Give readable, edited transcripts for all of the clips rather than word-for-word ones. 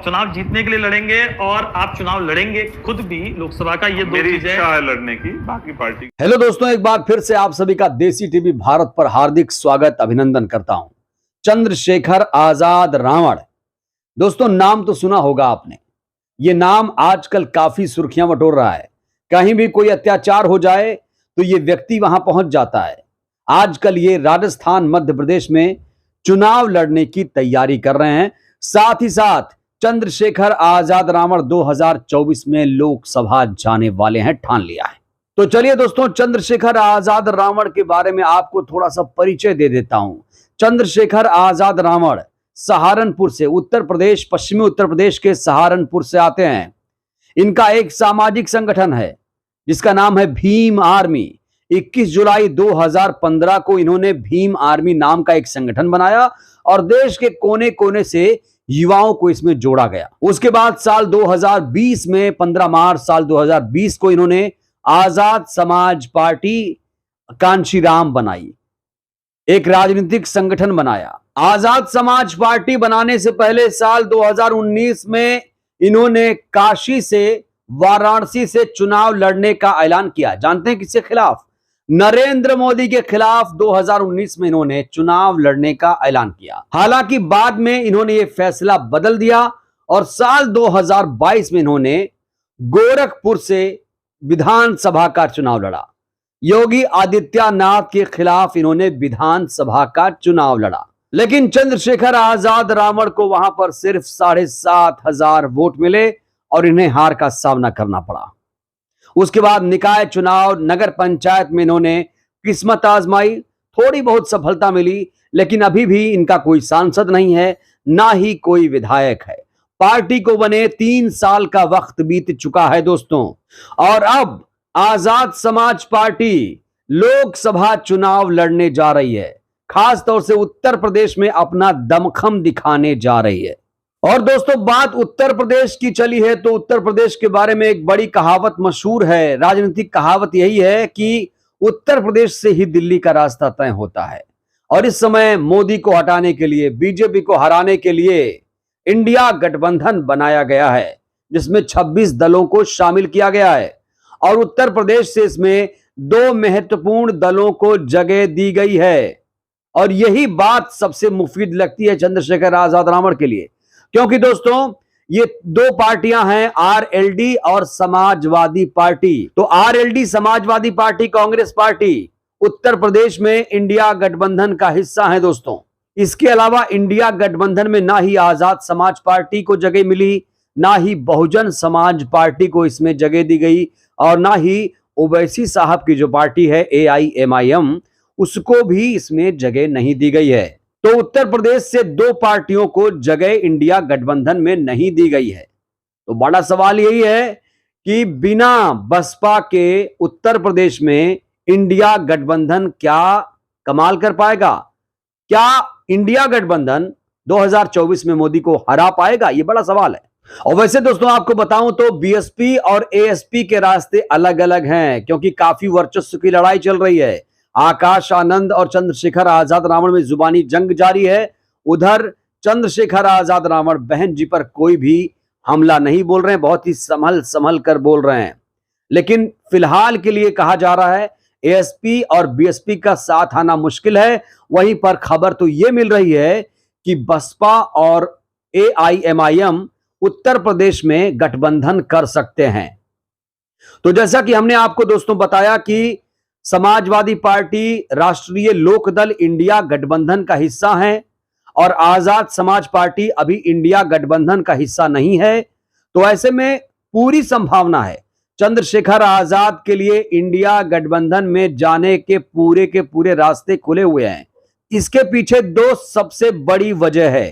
चुनाव जीतने के लिए लड़ेंगे और आप चुनाव लड़ेंगे खुद भी लोकसभा का, ये दो मेरी चीजें इच्छा है लड़ने की, बाकी पार्टी। हेलो दोस्तों, एक बार फिर से आप सभी का देसी टीवी भारत पर हार्दिक स्वागत अभिनंदन करता हूं। चंद्रशेखर आजाद रावण, दोस्तों नाम तो सुना होगा आपने। ये नाम आजकल काफी सुर्खियां बटोर रहा है। कहीं भी कोई अत्याचार हो जाए तो ये व्यक्ति वहां पहुंच जाता है। आजकल ये राजस्थान, मध्य प्रदेश में चुनाव लड़ने की तैयारी कर रहे हैं। साथ ही साथ चंद्रशेखर आजाद रावण 2024 में लोकसभा जाने वाले हैं, ठान लिया है। तो चलिए दोस्तों, चंद्रशेखर आजाद रावण के बारे में आपको थोड़ा सा परिचय दे देता हूं। चंद्रशेखर आजाद रावण सहारनपुर से, उत्तर प्रदेश, पश्चिमी उत्तर प्रदेश के सहारनपुर से आते हैं। इनका एक सामाजिक संगठन है जिसका नाम है भीम आर्मी। 21 जुलाई 2015 को इन्होंने भीम आर्मी नाम का एक संगठन बनाया और देश के कोने कोने से युवाओं को इसमें जोड़ा गया। उसके बाद साल 2020 में 15 मार्च साल 2020 को इन्होंने आजाद समाज पार्टी कांशीराम बनाई, एक राजनीतिक संगठन बनाया। आजाद समाज पार्टी बनाने से पहले साल 2019 में इन्होंने काशी से, वाराणसी से चुनाव लड़ने का ऐलान किया। जानते हैं किसके खिलाफ? नरेंद्र मोदी के खिलाफ 2019 में इन्होंने चुनाव लड़ने का ऐलान किया। हालांकि बाद में इन्होंने यह फैसला बदल दिया और साल 2022 में इन्होंने गोरखपुर से विधानसभा का चुनाव लड़ा। योगी आदित्यनाथ के खिलाफ इन्होंने विधानसभा का चुनाव लड़ा, लेकिन चंद्रशेखर आजाद रावण को वहां पर सिर्फ 7,500 वोट मिले और इन्हें हार का सामना करना पड़ा। उसके बाद निकाय चुनाव, नगर पंचायत में इन्होंने किस्मत आजमाई, थोड़ी बहुत सफलता मिली, लेकिन अभी भी इनका कोई सांसद नहीं है, ना ही कोई विधायक है। पार्टी को बने 3 साल का वक्त बीत चुका है दोस्तों, और अब आजाद समाज पार्टी लोकसभा चुनाव लड़ने जा रही है। खास तौर से उत्तर प्रदेश में अपना दमखम दिखाने जा रही है। और दोस्तों, बात उत्तर प्रदेश की चली है तो उत्तर प्रदेश के बारे में एक बड़ी कहावत मशहूर है। राजनीतिक कहावत यही है कि उत्तर प्रदेश से ही दिल्ली का रास्ता तय होता है। और इस समय मोदी को हटाने के लिए, बीजेपी को हराने के लिए इंडिया गठबंधन बनाया गया है, जिसमें 26 दलों को शामिल किया गया है। और उत्तर प्रदेश से इसमें 2 महत्वपूर्ण दलों को जगह दी गई है। और यही बात सबसे मुफीद लगती है चंद्रशेखर आजाद रावण के लिए, क्योंकि दोस्तों ये 2 पार्टियां हैं, आरएलडी और समाजवादी पार्टी। तो RLD Samajwadi party, Congress party Uttar Pradesh में इंडिया गठबंधन का हिस्सा है दोस्तों। इसके अलावा इंडिया गठबंधन में ना ही आजाद समाज पार्टी को जगह मिली, ना ही बहुजन समाज पार्टी को इसमें जगह दी गई, और ना ही ओवैसी साहब की जो पार्टी है AIMIM, उसको भी इसमें जगह नहीं दी गई है। तो उत्तर प्रदेश से 2 पार्टियों को जगह इंडिया गठबंधन में नहीं दी गई है। तो बड़ा सवाल यही है कि बिना बसपा के उत्तर प्रदेश में इंडिया गठबंधन क्या कमाल कर पाएगा? क्या इंडिया गठबंधन 2024 में मोदी को हरा पाएगा? यह बड़ा सवाल है। और वैसे दोस्तों आपको बताऊं तो बीएसपी और एएसपी के रास्ते अलग अलग हैं, क्योंकि काफी वर्चस्व की लड़ाई चल रही है। आकाश आनंद और चंद्रशेखर आजाद रावण में जुबानी जंग जारी है। उधर चंद्रशेखर आजाद रावण बहन जी पर कोई भी हमला नहीं बोल रहे हैं, बहुत ही संभल कर बोल रहे हैं। लेकिन फिलहाल के लिए कहा जा रहा है एएसपी और बीएसपी का साथ आना मुश्किल है। वहीं पर खबर तो यह मिल रही है कि बसपा और AIMIM उत्तर प्रदेश में गठबंधन कर सकते हैं। तो जैसा कि हमने आपको दोस्तों बताया कि समाजवादी पार्टी, राष्ट्रीय लोकदल इंडिया गठबंधन का हिस्सा है और आजाद समाज पार्टी अभी इंडिया गठबंधन का हिस्सा नहीं है। तो ऐसे में पूरी संभावना है चंद्रशेखर आजाद के लिए इंडिया गठबंधन में जाने के पूरे रास्ते खुले हुए हैं। इसके पीछे 2 सबसे बड़ी वजह है।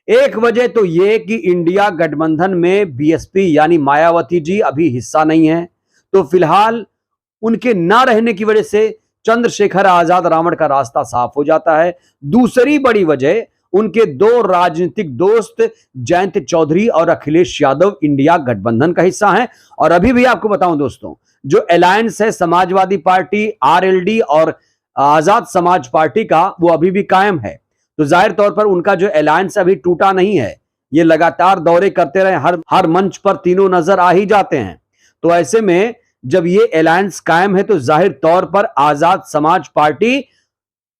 एक वजह तो यह कि इंडिया गठबंधन में बीएसपी यानी मायावती जी अभी हिस्सा नहीं है, तो फिलहाल उनके ना रहने की वजह से चंद्रशेखर आजाद रावण का रास्ता साफ हो जाता है। दूसरी बड़ी वजह, उनके 2 राजनीतिक दोस्त जयंत चौधरी और अखिलेश यादव इंडिया गठबंधन का हिस्सा हैं। और अभी भी आपको बताऊं दोस्तों, जो अलायंस है समाजवादी पार्टी, आरएलडी और आजाद समाज पार्टी का, वो अभी भी कायम है। तो जाहिर तौर पर उनका जो अलायंस अभी टूटा नहीं है, ये लगातार दौरे करते रहे, हर मंच पर तीनों नजर आ ही जाते हैं। तो ऐसे में जब ये अलायंस कायम है तो जाहिर तौर पर आजाद समाज पार्टी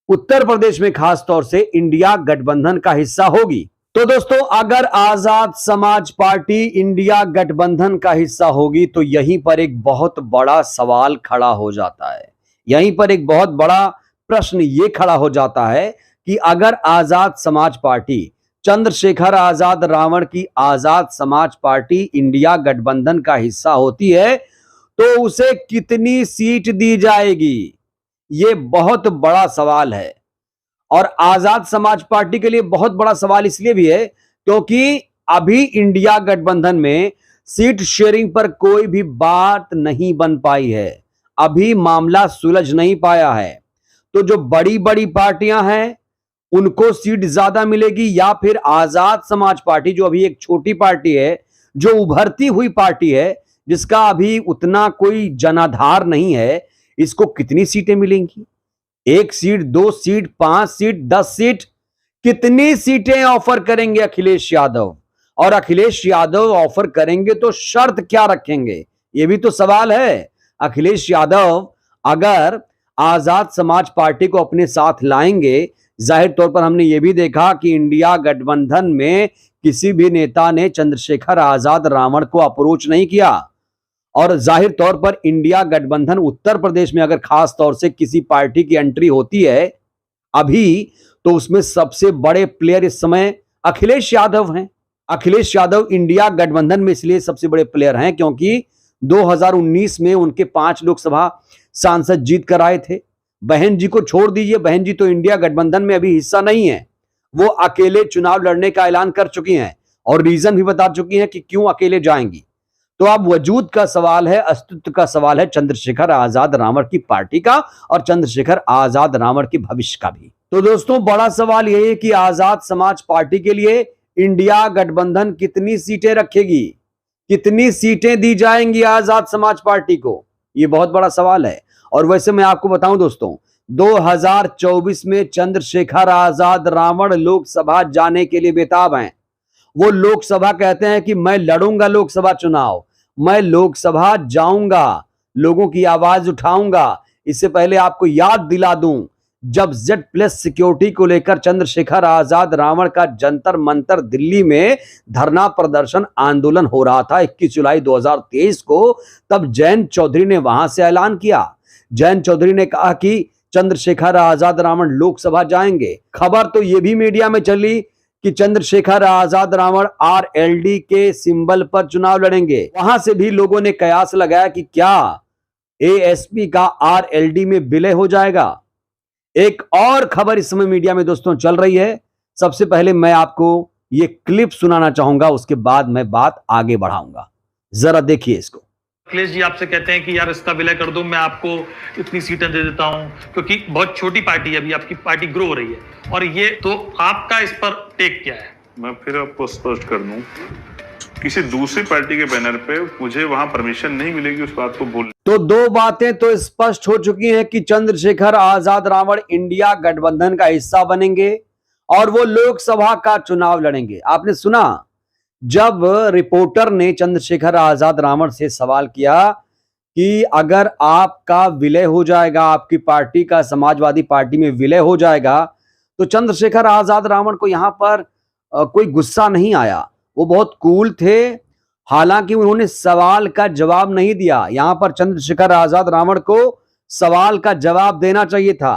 उत्तर प्रदेश में खास तौर से इंडिया गठबंधन का हिस्सा होगी। तो दोस्तों, अगर आजाद समाज पार्टी इंडिया गठबंधन का हिस्सा होगी तो यहीं पर एक बहुत बड़ा सवाल खड़ा हो जाता है। यहीं पर एक बहुत बड़ा प्रश्न ये खड़ा हो जाता है कि अगर आजाद समाज पार्टी, चंद्रशेखर आजाद रावण की आजाद समाज पार्टी इंडिया गठबंधन का हिस्सा होती है तो उसे कितनी सीट दी जाएगी, ये बहुत बड़ा सवाल है। और आजाद समाज पार्टी के लिए बहुत बड़ा सवाल इसलिए भी है क्योंकि अभी इंडिया गठबंधन में सीट शेयरिंग पर कोई भी बात नहीं बन पाई है, अभी मामला सुलझ नहीं पाया है। तो जो बड़ी बड़ी पार्टियां हैं उनको सीट ज्यादा मिलेगी या फिर आजाद समाज पार्टी जो अभी एक छोटी पार्टी है, जो उभरती हुई पार्टी है, जिसका अभी उतना कोई जनाधार नहीं है, इसको कितनी सीटें मिलेंगी? 1 सीट, 2 सीट, 5 सीट, 10 सीट, कितनी सीटें ऑफर करेंगे अखिलेश यादव? और अखिलेश यादव ऑफर करेंगे तो शर्त क्या रखेंगे, यह भी तो सवाल है। अखिलेश यादव अगर आजाद समाज पार्टी को अपने साथ लाएंगे, जाहिर तौर पर हमने यह भी देखा कि इंडिया गठबंधन में किसी भी नेता ने चंद्रशेखर आजाद रावण को अप्रोच नहीं किया। और जाहिर तौर पर इंडिया गठबंधन उत्तर प्रदेश में अगर खास तौर से किसी पार्टी की एंट्री होती है अभी, तो उसमें सबसे बड़े प्लेयर इस समय अखिलेश यादव हैं। अखिलेश यादव इंडिया गठबंधन में इसलिए सबसे बड़े प्लेयर हैं क्योंकि 2019 में उनके 5 लोकसभा सांसद जीत कर आए थे। बहन जी को छोड़ दीजिए, बहन जी तो इंडिया गठबंधन में अभी हिस्सा नहीं है, वो अकेले चुनाव लड़ने का ऐलान कर चुकी हैं और रीजन भी बता चुकी हैं कि क्यों अकेले जाएंगी। तो अब वजूद का सवाल है, अस्तित्व का सवाल है चंद्रशेखर आजाद रावण की पार्टी का और चंद्रशेखर आजाद रावण के भविष्य का भी। तो दोस्तों, बड़ा सवाल यह है कि आजाद समाज पार्टी के लिए इंडिया गठबंधन कितनी सीटें रखेगी, कितनी सीटें दी जाएंगी आजाद समाज पार्टी को, यह बहुत बड़ा सवाल है। और वैसे मैं आपको बताऊं दोस्तों, 2024 में चंद्रशेखर आजाद रावण लोकसभा जाने के लिए बेताब हैं। वो लोकसभा कहते हैं कि मैं लड़ूंगा लोकसभा चुनाव, मैं लोकसभा जाऊंगा, लोगों की आवाज उठाऊंगा। इससे पहले आपको याद दिला दूं, जब Z+ सिक्योरिटी को लेकर चंद्रशेखर आजाद रावण का जंतर मंतर दिल्ली में धरना प्रदर्शन आंदोलन हो रहा था 21 जुलाई 2023 को, तब जयंत चौधरी ने वहां से ऐलान किया। जयंत चौधरी ने कहा कि चंद्रशेखर आजाद रावण लोकसभा जाएंगे। खबर तो यह भी मीडिया में चली कि चंद्रशेखर आजाद रावण RLD के सिंबल पर चुनाव लड़ेंगे। वहां से भी लोगों ने कयास लगाया कि क्या ASP का RLD में विलय हो जाएगा। एक और खबर इस समय मीडिया में दोस्तों चल रही है, सबसे पहले मैं आपको ये क्लिप सुनाना चाहूंगा, उसके बाद मैं बात आगे बढ़ाऊंगा। जरा देखिए इसको। अखिलेश जी आपसे कहते हैं कि यार इसका विलय कर दो, मैं आपको इतनी सीटें दे देता हूं, क्योंकि बहुत छोटी पार्टी है, अभी आपकी पार्टी ग्रो हो रही है। और ये तो आपका इस पर टेक क्या है? मैं फिर आपको स्पष्ट कर दूं, किसी दूसरी पार्टी के बैनर पे मुझे वहां परमिशन नहीं मिलेगी उस बात को बोलने। तो 2 बातें तो स्पष्ट हो चुकी हैं कि चंद्रशेखर आजाद रावण इंडिया गठबंधन का हिस्सा बनेंगे और वो लोकसभा का चुनाव लड़ेंगे। आपने सुना, जब रिपोर्टर ने चंद्रशेखर आजाद रावण से सवाल किया कि अगर आपका विलय हो जाएगा, आपकी पार्टी का समाजवादी पार्टी में विलय हो जाएगा, तो चंद्रशेखर आजाद रावण को यहां पर कोई गुस्सा नहीं आया। वो बहुत कूल थे, हालांकि उन्होंने सवाल का जवाब नहीं दिया। यहां पर चंद्रशेखर आजाद रावण को सवाल का जवाब देना चाहिए था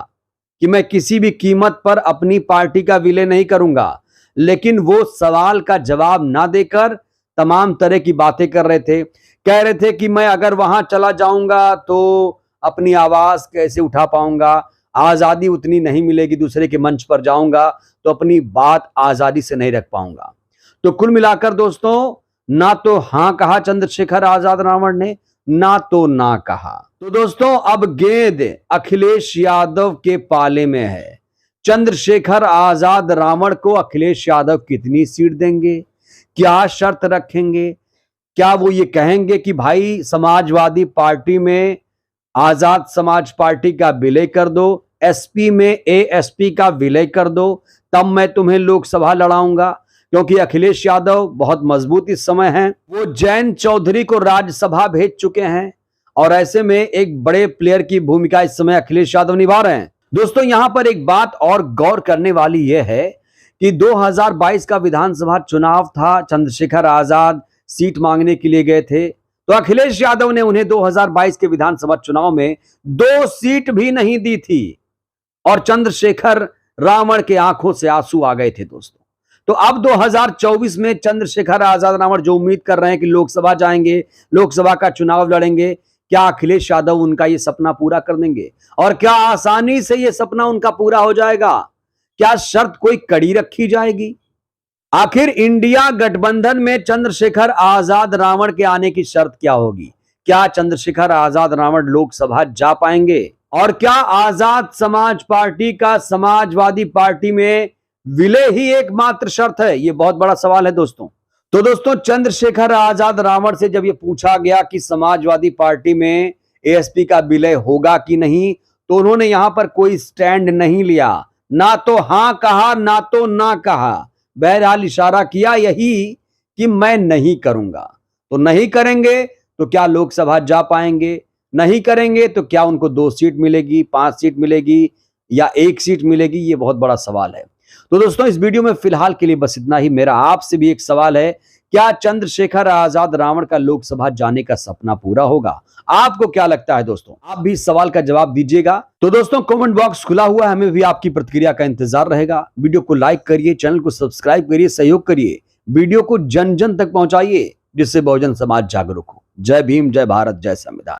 कि मैं किसी भी कीमत पर अपनी पार्टी का विलय नहीं करूंगा, लेकिन वो सवाल का जवाब ना देकर तमाम तरह की बातें कर रहे थे। कह रहे थे कि मैं अगर वहां चला जाऊंगा तो अपनी आवाज कैसे उठा पाऊंगा, आजादी उतनी नहीं मिलेगी, दूसरे के मंच पर जाऊंगा तो अपनी बात आजादी से नहीं रख पाऊंगा। तो कुल मिलाकर दोस्तों, ना तो हां कहा चंद्रशेखर आजाद रावण ने, ना तो ना कहा। तो दोस्तों, अब गेंद अखिलेश यादव के पाले में है। चंद्रशेखर आजाद रावण को अखिलेश यादव कितनी सीट देंगे, क्या शर्त रखेंगे? क्या वो ये कहेंगे कि भाई समाजवादी पार्टी में आजाद समाज पार्टी का विलय कर दो, SP में ASP का विलय कर दो, तब मैं तुम्हें लोकसभा लड़ाऊंगा? क्योंकि अखिलेश यादव बहुत मजबूत इस समय हैं। वो जयंत चौधरी को राज्यसभा भेज चुके हैं और ऐसे में एक बड़े प्लेयर की भूमिका इस समय अखिलेश यादव निभा रहे हैं। दोस्तों यहां पर एक बात और गौर करने वाली यह है कि 2022 का विधानसभा चुनाव था, चंद्रशेखर आजाद सीट मांगने के लिए गए थे, तो अखिलेश यादव ने उन्हें 2022 के विधानसभा चुनाव में 2 सीट भी नहीं दी थी और चंद्रशेखर रावण के आंखों से आंसू आ गए थे दोस्तों। तो अब 2024 में चंद्रशेखर आजाद रावण जो उम्मीद कर रहे हैं कि लोकसभा जाएंगे, लोकसभा का चुनाव लड़ेंगे, क्या अखिलेश यादव उनका ये सपना पूरा कर देंगे? और क्या आसानी से ये सपना उनका पूरा हो जाएगा? क्या शर्त कोई कड़ी रखी जाएगी? आखिर इंडिया गठबंधन में चंद्रशेखर आजाद रावण के आने की शर्त क्या होगी? क्या चंद्रशेखर आजाद रावण लोकसभा जा पाएंगे? और क्या आजाद समाज पार्टी का समाजवादी पार्टी में विलय ही एकमात्र शर्त है? यह बहुत बड़ा सवाल है दोस्तों। तो दोस्तों चंद्रशेखर आजाद रावण से जब यह पूछा गया कि समाजवादी पार्टी में एएसपी का विलय होगा कि नहीं, तो उन्होंने यहां पर कोई स्टैंड नहीं लिया, ना तो हां कहा ना तो ना कहा, बहरहाल इशारा किया यही कि मैं नहीं करूंगा। तो नहीं करेंगे तो क्या लोकसभा जा पाएंगे? नहीं करेंगे तो क्या उनको 2 सीट मिलेगी, 5 सीट मिलेगी या 1 सीट मिलेगी? ये बहुत बड़ा सवाल है। तो दोस्तों इस वीडियो में फिलहाल के लिए बस इतना ही। मेरा आपसे भी एक सवाल है, क्या चंद्रशेखर आजाद रावण का लोकसभा जाने का सपना पूरा होगा? आपको क्या लगता है दोस्तों? आप भी इस सवाल का जवाब दीजिएगा। तो दोस्तों कमेंट बॉक्स खुला हुआ है, हमें भी आपकी प्रतिक्रिया का इंतजार रहेगा। वीडियो को लाइक करिए, चैनल को सब्सक्राइब करिए, सहयोग करिए, वीडियो को जन जन तक पहुंचाइए जिससे बहुजन समाज जागरूक हो। जय भीम, जय भारत, जय संविधान।